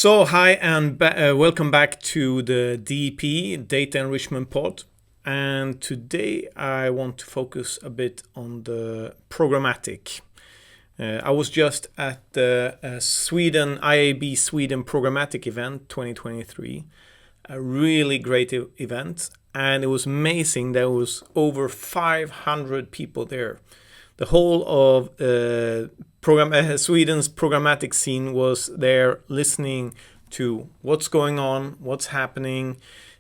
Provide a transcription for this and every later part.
Hi, and welcome back to the DEP Data Enrichment Pod. And today I want to focus a bit on the programmatic. I was just at the Sweden IAB Sweden Programmatic event 2023, a really great event, and it was amazing. There was over 500 people there. The whole of Sweden's programmatic scene was there listening to what's going on, what's happening,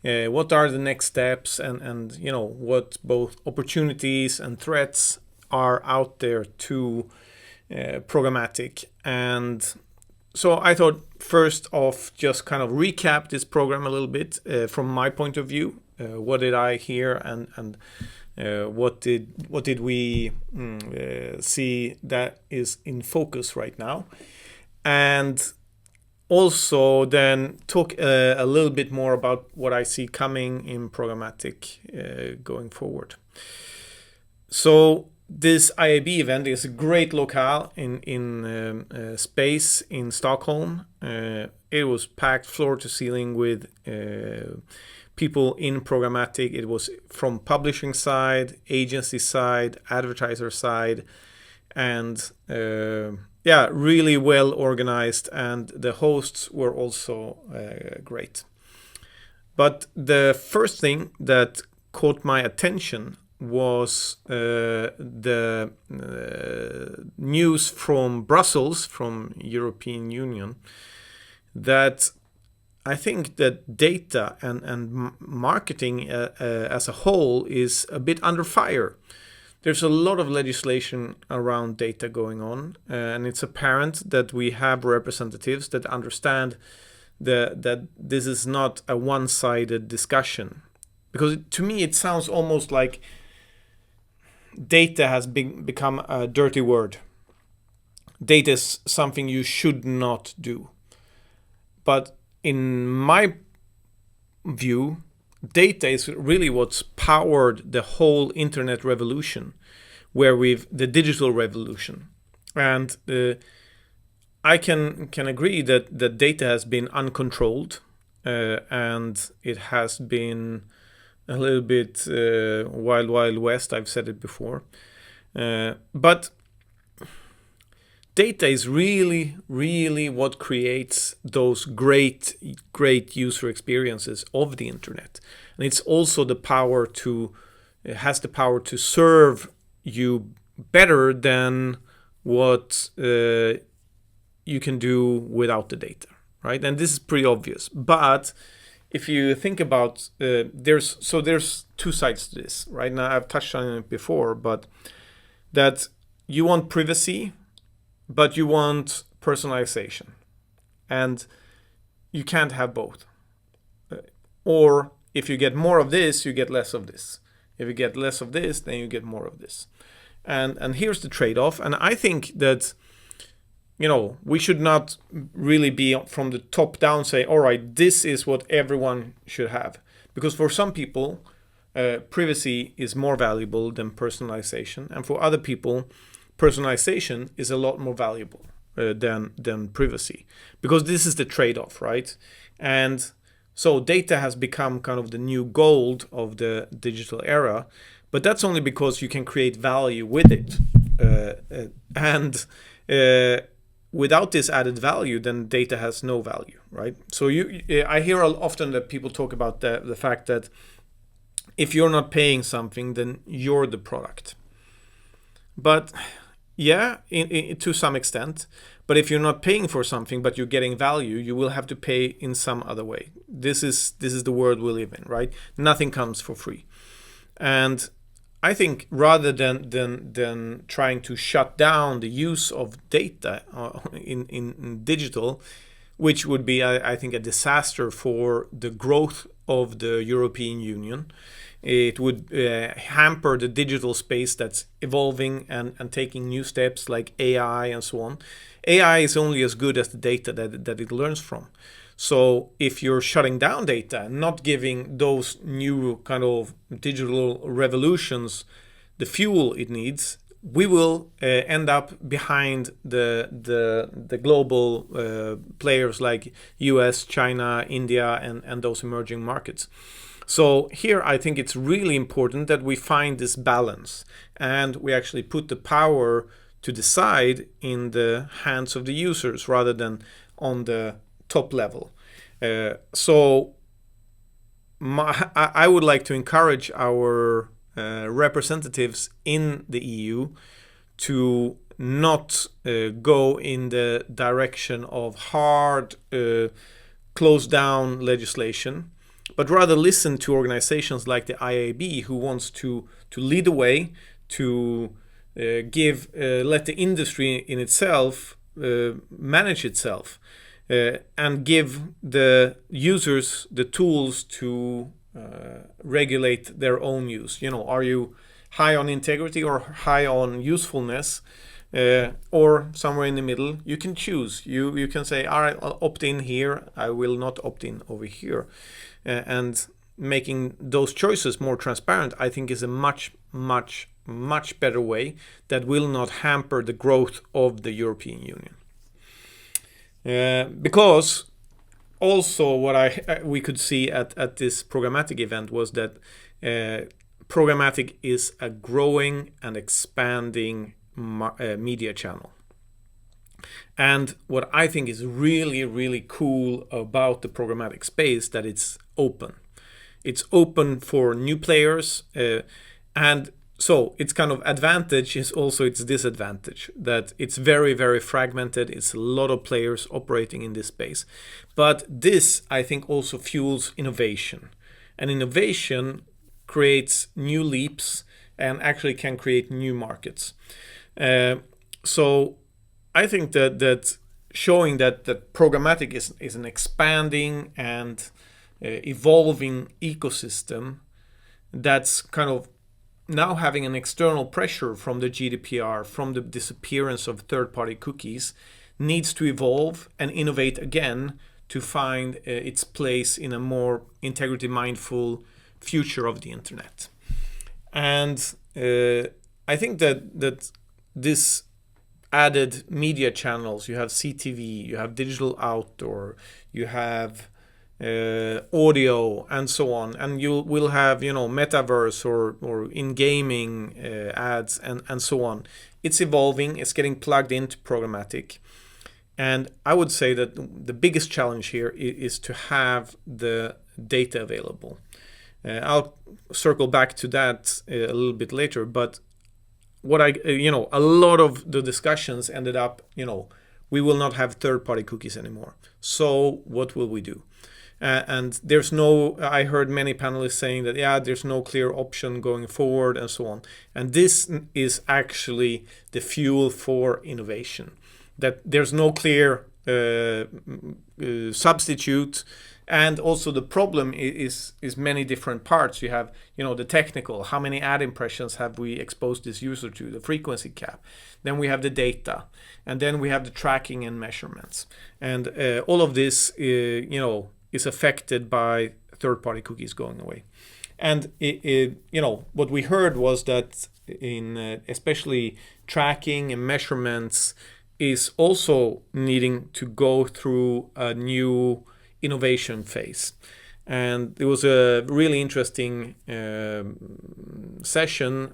what are the next steps, and what both opportunities and threats are out there to programmatic. And so I thought first off, just kind of recap this program a little bit from my point of view. What did I hear and what did we see that is in focus right now, and also then talk a little bit more about what I see coming in programmatic going forward. So this IAB event is a great locale in space in Stockholm. It was packed floor to ceiling with people in programmatic. It was from publishing side, agency side, advertiser side, and really well organized, and the hosts were also great. But the first thing that caught my attention was the news from Brussels, from European Union, that I think that data and marketing as a whole is a bit under fire. There's a lot of legislation around data going on, and it's apparent that we have representatives that understand that this is not a one-sided discussion. Because to me it sounds almost like data has become a dirty word. Data is something you should not do. But in my view, data is really what's powered the whole internet revolution, the digital revolution. And I can agree that data has been uncontrolled, and it has been a little bit wild west. I've said it before, but data is really what creates those great user experiences of the internet, and it's also it has the power to serve you better than what you can do without the data, right? And this is pretty obvious, but if you think about there's two sides to this, right? Now I've touched on it before, but that you want privacy, but you want personalization, and you can't have both. Or if you get more of this, you get less of this. If you get less of this, then you get more of this. And here's the trade-off. And I think that we should not really be from the top down say, all right, this is what everyone should have. Because for some people, privacy is more valuable than personalization. And for other people, personalization is a lot more valuable than privacy, because this is the trade-off, right? And so data has become kind of the new gold of the digital era, but that's only because you can create value with it. And without this added value, then data has no value, right? So I hear often that people talk about the fact that if you're not paying something, then you're the product. But yeah, to some extent. But if you're not paying for something, but you're getting value, you will have to pay in some other way. This is the world we live in, right? Nothing comes for free. And I think rather than trying to shut down the use of data in digital, which would be, I think, a disaster for the growth of the European Union. It would hamper the digital space that's evolving and taking new steps like AI and so on. AI is only as good as the data that it learns from. So if you're shutting down data and not giving those new kind of digital revolutions the fuel it needs, we will end up behind the global players like US, China, India, and those emerging markets. So here I think it's really important that we find this balance and we actually put the power to decide in the hands of the users rather than on the top level. So I would like to encourage our representatives in the EU to not go in the direction of hard close down legislation, but rather listen to organizations like the IAB, who wants to lead the way, to let the industry in itself manage itself, and give the users the tools to regulate their own use. Are you high on integrity or high on usefulness, or somewhere in the middle? You can choose. You can say, all right, I'll opt in here, I will not opt in over here. And making those choices more transparent, I think, is a much better way that will not hamper the growth of the European Union. Because also what we could see at this programmatic event was that programmatic is a growing and expanding media channel. And what I think is really, really cool about the programmatic space, that it's open. It's open for new players, and so its kind of advantage is also its disadvantage, that it's very, very fragmented. It's a lot of players operating in this space. But this, I think, also fuels innovation. And innovation creates new leaps and actually can create new markets. So I think that showing that programmatic is an expanding and evolving ecosystem that's kind of now having an external pressure from the GDPR, from the disappearance of third-party cookies, needs to evolve and innovate again to find its place in a more integrity-mindful future of the internet. And I think that this added media channels, you have CTV, you have digital outdoor, you have audio, and so on, and you will have metaverse or in gaming ads and so on. It's evolving, it's getting plugged into programmatic, and I would say that the biggest challenge here is to have the data available. I'll circle back to that a little bit later, but what a lot of the discussions ended up, we will not have third-party cookies anymore. So what will we do? And I heard many panelists saying that, there's no clear option going forward and so on. And this is actually the fuel for innovation, that there's no clear substitute. And also the problem is many different parts. You have, the technical, how many ad impressions have we exposed this user to, the frequency cap. Then we have the data, and then we have the tracking and measurements. And all of this, is affected by third-party cookies going away. And what we heard was that in especially tracking and measurements is also needing to go through a new innovation phase. And there was a really interesting session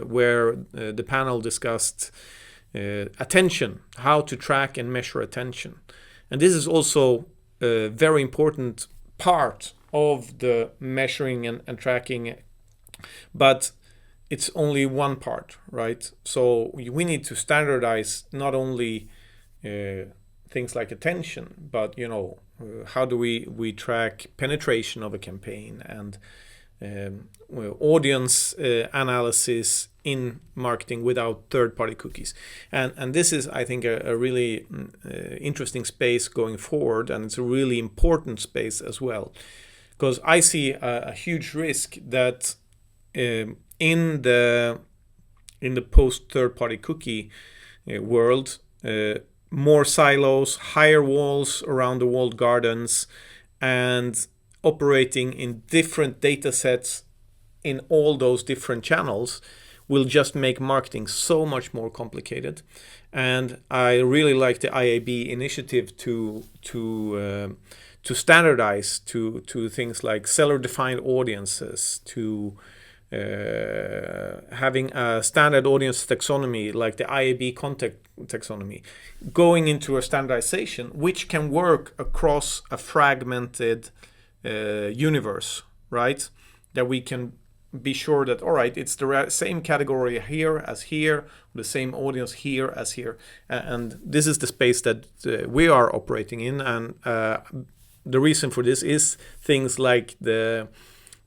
where the panel discussed attention, how to track and measure attention. And this is also a very important part of the measuring and tracking, but it's only one part, right? So we need to standardize not only things like attention, but how do we track penetration of a campaign and audience analysis in marketing without third-party cookies. And this is, I think, a really interesting space going forward, and it's a really important space as well, because I see a huge risk that in the post third-party cookie world, more silos, higher walls around the walled gardens, and operating in different data sets in all those different channels will just make marketing so much more complicated. And I really like the IAB initiative to standardize to things like seller-defined audiences, to having a standard audience taxonomy like the IAB content taxonomy, going into a standardization which can work across a fragmented universe, right? That we can be sure that, all right, it's the same category here as here, the same audience here as here. And this is the space that we are operating in. And the reason for this is things like the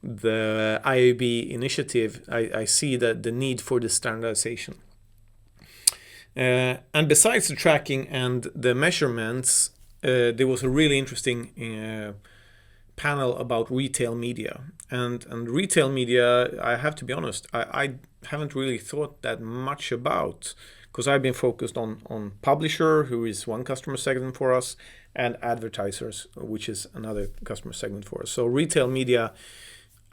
IAB initiative. I see that the need for this standardization. And besides the tracking and the measurements, there was a really interesting panel about retail media. And retail media, I have to be honest, I haven't really thought that much about, because I've been focused on publisher, who is one customer segment for us, and advertisers, which is another customer segment for us. So retail media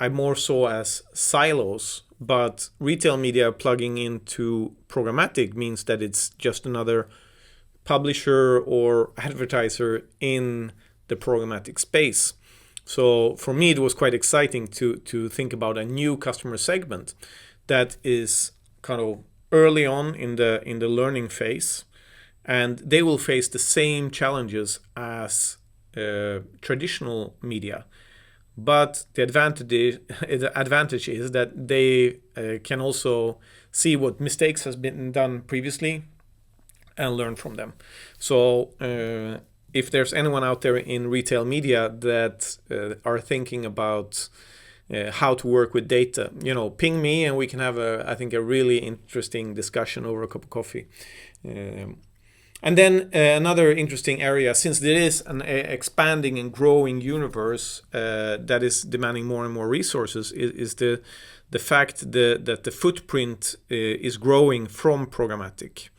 I more saw as silos, but retail media plugging into programmatic means that it's just another publisher or advertiser in the programmatic space. So for me, it was quite exciting to think about a new customer segment that is kind of early on in the learning phase, and they will face the same challenges as traditional media. But the advantage is that they can also see what mistakes has been done previously and learn from them. So if there's anyone out there in retail media that are thinking about how to work with data, ping me and we can have I think a really interesting discussion over a cup of coffee. And then another interesting area, since there is an expanding and growing universe that is demanding more and more resources, is the fact that the footprint is growing from programmatic.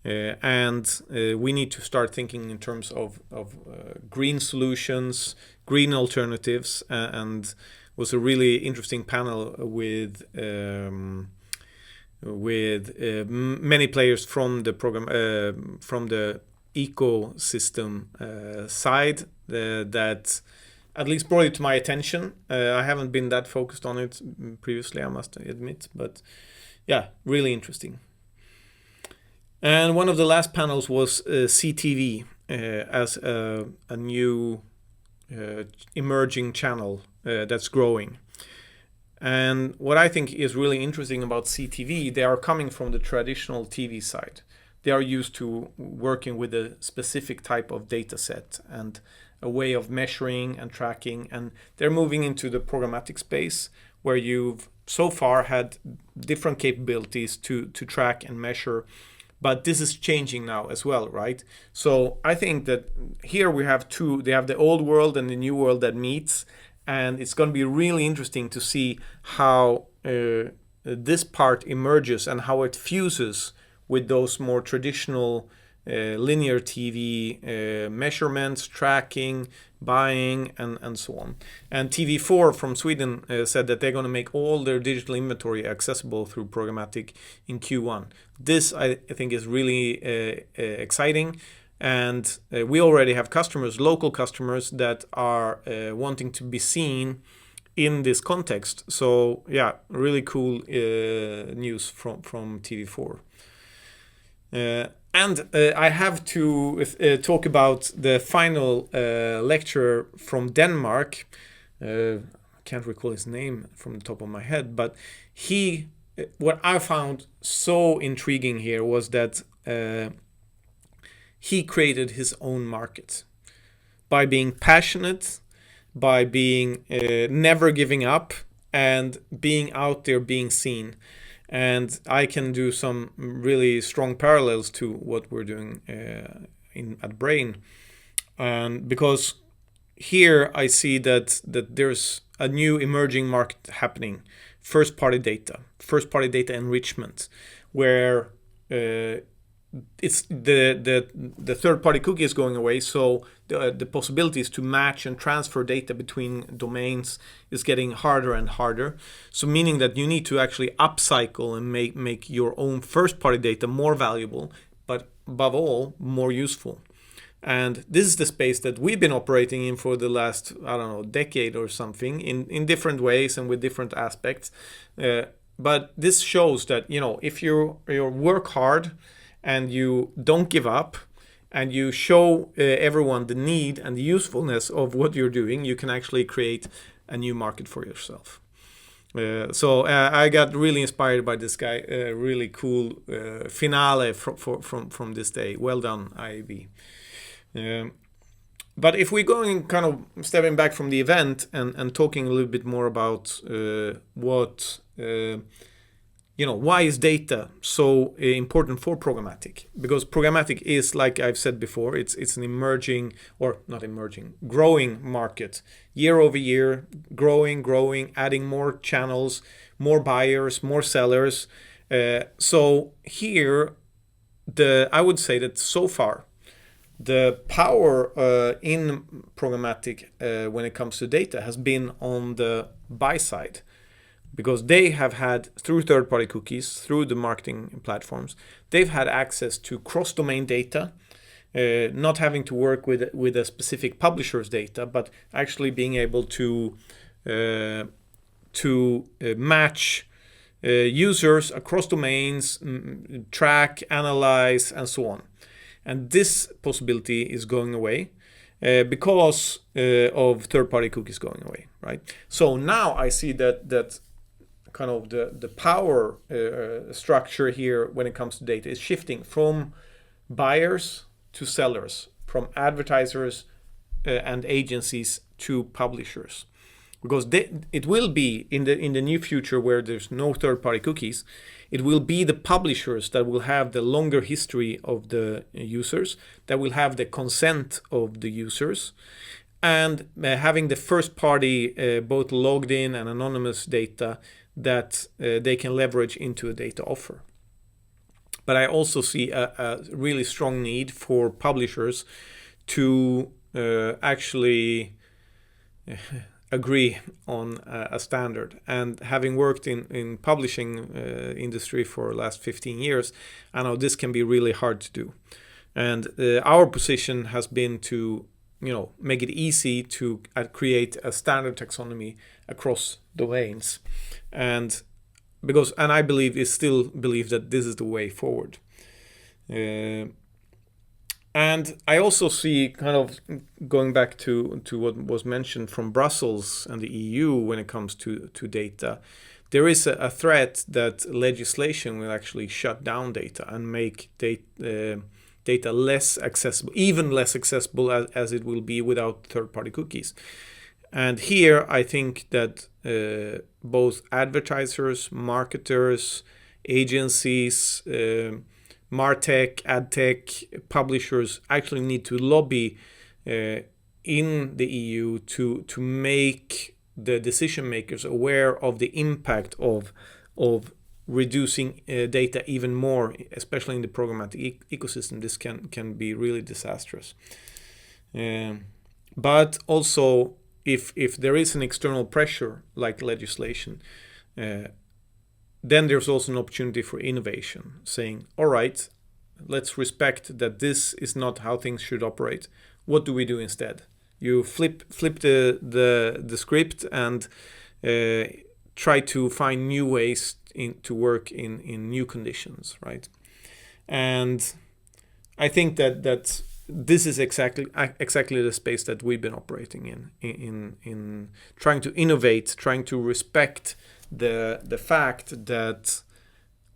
And we need to start thinking in terms of green solutions, green alternatives, and was a really interesting panel with many players from the program from the ecosystem side that at least brought it to my attention. I haven't been that focused on it previously, I must admit, but yeah, really interesting. And one of the last panels was CTV as a new emerging channel that's growing. And what I think is really interesting about CTV, they are coming from the traditional TV side. They are used to working with a specific type of data set and a way of measuring and tracking. And they're moving into the programmatic space where you've so far had different capabilities to track and measure. But this is changing now as well, right? So I think that here we have they have the old world and the new world that meets. And it's going to be really interesting to see how this part emerges and how it fuses with those more traditional linear TV measurements, tracking, buying, and so on. And TV4 from Sweden said that they're going to make all their digital inventory accessible through programmatic in Q1. This, I think, is really exciting. And we already have customers, local customers, that are wanting to be seen in this context. So yeah, really cool news from TV4. And I have to talk about the final lecturer from Denmark. I can't recall his name from the top of my head, but what I found so intriguing here was that he created his own market by being passionate, by being never giving up, and being out there, being seen. And I can do some really strong parallels to what we're doing at Brain. And because here I see that there's a new emerging market happening, first-party data enrichment, where it's the third-party cookie is going away, so the possibilities to match and transfer data between domains is getting harder and harder. So meaning that you need to actually upcycle and make your own first-party data more valuable, but above all, more useful. And this is the space that we've been operating in for the last, I don't know, decade or something, in different ways and with different aspects. But this shows that, if you work hard and you don't give up and you show everyone the need and the usefulness of what you're doing, you can actually create a new market for yourself. So I got really inspired by this guy. Really cool finale from this day. Well done, IAB. But if we're going kind of stepping back from the event and talking a little bit more about why is data so important for programmatic? Because programmatic is, like I've said before, it's an growing market. Year over year, growing, adding more channels, more buyers, more sellers. So here, I would say that so far, the power in programmatic when it comes to data has been on the buy side, because they have had, through third-party cookies, through the marketing platforms, they've had access to cross-domain data, not having to work with a specific publisher's data, but actually being able to match users across domains, track, analyze, and so on. And this possibility is going away because of third-party cookies going away, right? So now I see that kind of the power structure here when it comes to data is shifting from buyers to sellers, from advertisers and agencies to publishers. Because it will be in the near future, where there's no third-party cookies, it will be the publishers that will have the longer history of the users, that will have the consent of the users, and having the first-party both logged in and anonymous data that they can leverage into a data offer. But I also see a really strong need for publishers to actually agree on a standard. And having worked in publishing industry for the last 15 years, I know this can be really hard to do. And our position has been to make it easy to create a standard taxonomy across domains. And I still believe that this is the way forward. And I also see, kind of going back to what was mentioned from Brussels and the EU when it comes to data, there is a threat that legislation will actually shut down data and make data less accessible, even less accessible as it will be without third-party cookies. And here I think that both advertisers, marketers, agencies, MarTech, AdTech, publishers actually need to lobby in the EU to make the decision makers aware of the impact of reducing data even more, especially in the programmatic ecosystem. This can be really disastrous. But also, if there is an external pressure like legislation, then there's also an opportunity for innovation, saying, all right, let's respect that this is not how things should operate. What do we do instead? You flip the script and try to find new ways to work in new conditions, right? And I think that this is exactly the space that we've been operating in trying to innovate, trying to respect the fact that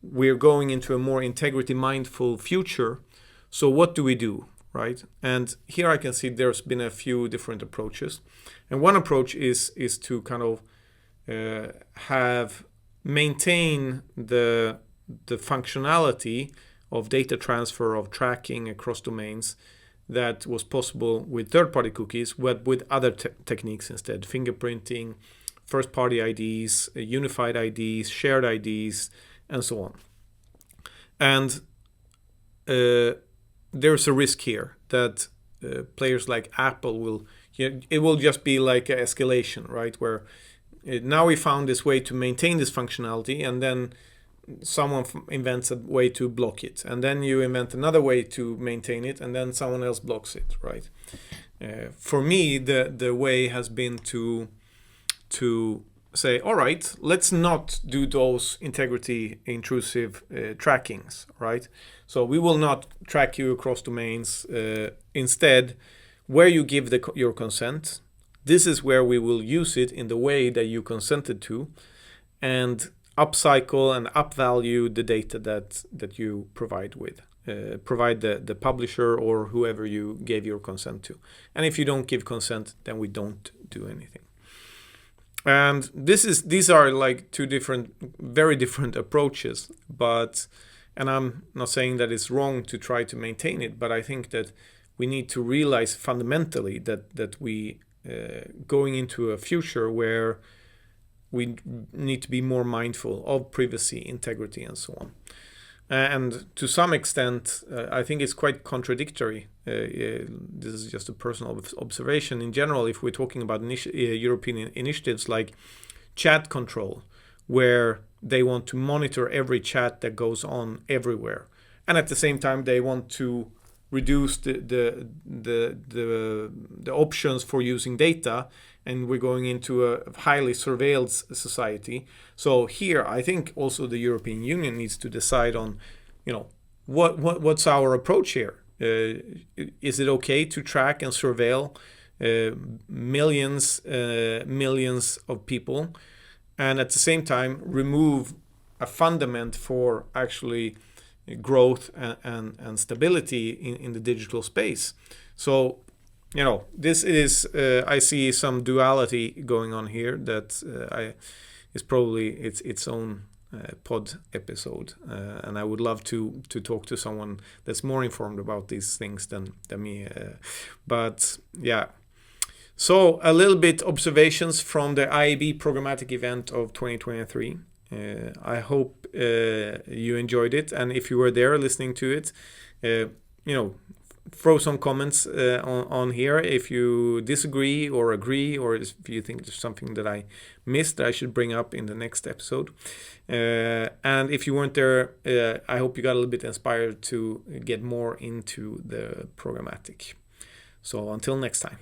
we're going into a more integrity mindful future. So what do we do, right? And here I can see there's been a few different approaches. And one approach is to kind of maintain the functionality of data transfer, of tracking across domains that was possible with third-party cookies, but with other techniques instead: fingerprinting, first-party IDs, unified IDs, shared IDs, and so on. And there's a risk here that players like Apple will, it will just be like an escalation, right? Where now we found this way to maintain this functionality, and then someone invents a way to block it, and then you invent another way to maintain it, and then someone else blocks it, right? For me, the way has been to say, all right, let's not do those integrity intrusive trackings, right? So we will not track you across domains. Instead, where you give your consent, this is where we will use it in the way that you consented to, and upcycle and upvalue the data that you provide with. Provide the publisher or whoever you gave your consent to. And if you don't give consent, then we don't do anything. And these are like two very different approaches. And I'm not saying that it's wrong to try to maintain it, but I think that we need to realize fundamentally that we going into a future where we need to be more mindful of privacy, integrity, and so on. And to some extent, I think it's quite contradictory. This is just a personal observation. In general, if we're talking about European initiatives like chat control, where they want to monitor every chat that goes on everywhere, and at the same time they want to reduce the options for using data, and we're going into a highly surveilled society. So here, I think also the European Union needs to decide on, what's our approach here? Is it okay to track and surveil millions of people, and at the same time remove a fundament for actually growth and stability in the digital space? So, this is I see some duality going on here that is probably its own pod episode, and I would love to talk to someone that's more informed about these things than me. But yeah, so a little bit observations from the IAB programmatic event of 2023. I hope you enjoyed it, and if you were there listening to it, throw some comments on here if you disagree or agree, or if you think there's something that I missed that I should bring up in the next episode. And if you weren't there, I hope you got a little bit inspired to get more into the programmatic. So until next time.